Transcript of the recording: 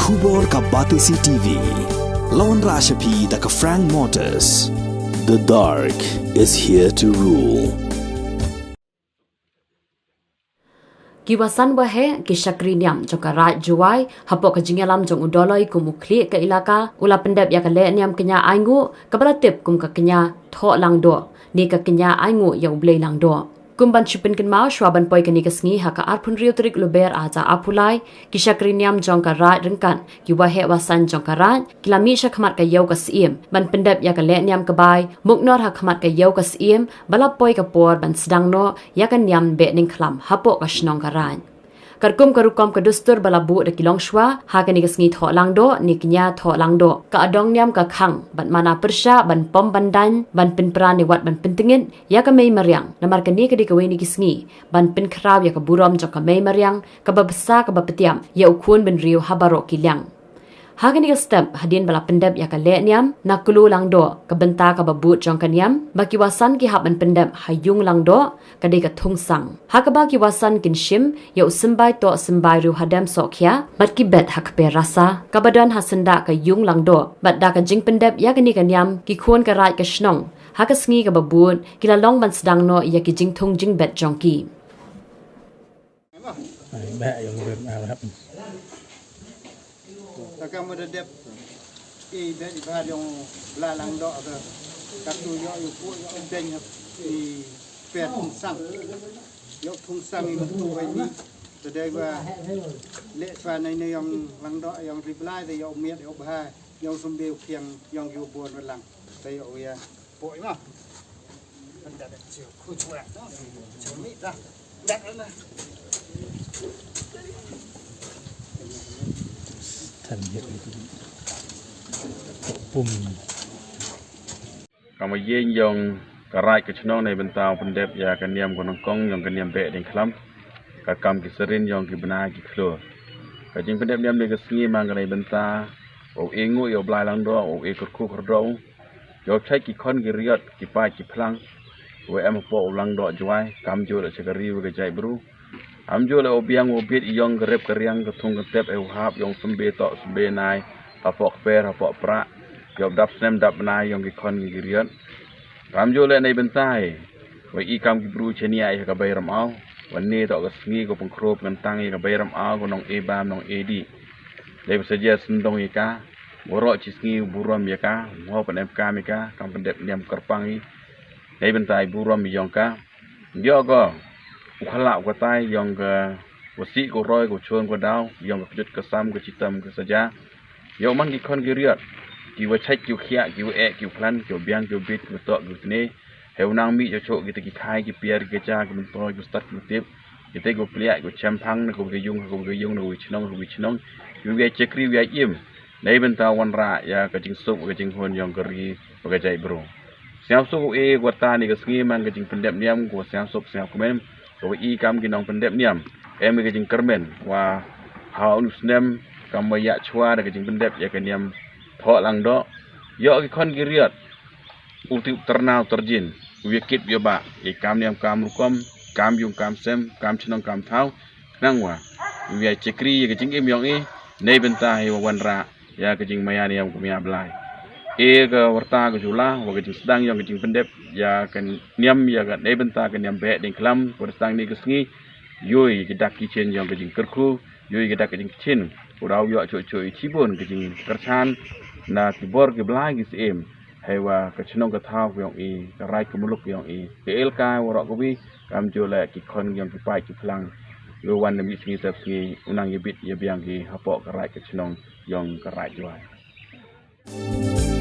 Kubor ka Batisi TV. Lawan Rashapi da ka Frank Motors. The dark is here to rule. Kiwasan wahe ki Syakri niam joka Raij Jowai hapok ka jingalam jong udoloi ku mukli ke ilaka ula Pyndep ya ka le niam Kñia aingu ka balatip kum ka Kñia Thoh Langdoh ni ka Kñia aingu ya ublei Langdoh kumban chupin kin mau shwaban poi ka ni ka sngi ha ka arpun riu trik luber aja apulai ki Syakri niam jong ka Raij ringkan ki wahe wasan jong ka Raij kilami sha khamat ka yau ka siem ban Pyndep ya ka le niam ka bai muknor ha khamat ka yau ka siem balap poi ka por ban sedang no ya ka niam be ning khlam hapok ka shnong ka Raij Karkum karukom ka dustur balabu de kilong shwa ha ka ni ka sngi Thoh Langdoh ni Kñia Thoh Langdoh ka adong niam ka khang ban mana persha ban pom bandan ban pin pran ni wat ban pintingin ya ka mei mariang namar ka ni ka di ka weni ki sngi ban pin kraw ya ka burom jok ka mei mariang ka babasa ka bapetiam ya ukun ben riu habaro kilyang Hagan ni step hadin bala Pyndep ya ka le niam nakulu Langdoh ka benta ka babut jong ka niam bakiwasan ki hab ban Pyndep hayung Langdoh ka de ka thung sang hakaba ki wasan kin shim ya usimbai to simbai ru hadam sokhya bat ki bet hak pe rasa ka badan hasanda ka yung Langdoh bat da ka jing Pyndep ya ka ni ka niam ki khon ka Raij ka shnong haka sngi ka babut ki la long ban sedang no ya ki jing thung jing bet jong ki Takkan Pyndep bet di bahar yang belah Langdoh ke katu yo yo pu yo deng di pet sang yo thung sang ni tu ai ni tadai wa le swa nai ni yang Langdoh yang reply de yo miet yo bahar yo sombe khiang yang yo bon lang tai yo ya poi ma Pyndep chiu khu chua chiu mi ra dak na Kamu yen yang karai ke cenongในบรรดาPyndep ya kan niam ko nong kong yang kan niam be ding khlam ka kam ki serin yang ki bana ki khlo ka jing Pyndep niam le ka sngi mang kaในบรรดาo engu yo blai Langdoh o e ko khu khro yo chai ki khon ki riot ki pa ki phlang we am po Langdoh Jowai kam jo le chakari we ka jai bru am jo le obiang obit yong grep kariang ka thung ka tep e hap yong sumbe to sumbe nai apok per apok pra yo dap snem dap nai yong ki khon ki riot kam jo le nei bentai we I kam ki bru chenia e ka bai ram au wan ne to ka sngi ko pung krop ngan tang e ka bai ram au ko nong e bam nong e di le saja sendong e ka woro chi sngi burom ya ka mo pan em ka mi ka kam Pyndep niam kerpang I nei bentai burom yong ka yo ko ukhala ko tai yong ka wasi ko roi ko chon ko dau yong ka jut ka sam ka chitam ka saja yo man ki khon ki riat ki wa chai ki khia ki wa e ki plan ki biang ki bit ki to ki ne heu nang mi yo cho ki te ki khai ki pier ki cha ki to ki start ki tip ki te ko plia ko champang ko ki yung no wi chnong yu ge chekri wi im nei ben ta wan ra ya ka jing su ka jing hon yong ka ri ka jai bro siam su e ko ta ni ka sngi man ka jing Pyndep niam ko siam su siam komen ko I kam ki nong Pyndep niam em ka jing kermen wa hau nu snem kam ya chwa ka jing Pyndep ya ka niam Thoh Langdoh yo ki khon ki riat uti ternau terjin wikit yo ba I kam niam kam rukom kam yung kam sem kam chnong kam thau nang wa wi chekri ka jing im yong I nei benta he wan ra ya ka jing maya niam kumya blai e ka warta ka jula wa ka jing sedang yong ka jing Pyndep ya kan niam ya ka nei benta ka niam be ding klam wa sedang ni ka sngi yoi ki dak ki chen yong ka jing kerku yoi ki dak ka jing chin urau yo cho chibon ka jing kerchan na tibor ke blai ki sem hewa ka chnong ka thau yong I ka rai ka muluk yong I ke el ka woro ko bi kam jo le ki khon yong ki pai ki phlang yo wan mi sngi sap sngi unang ye bit ye biang ki hapok ka rai ka chnong yong ka rai Jowai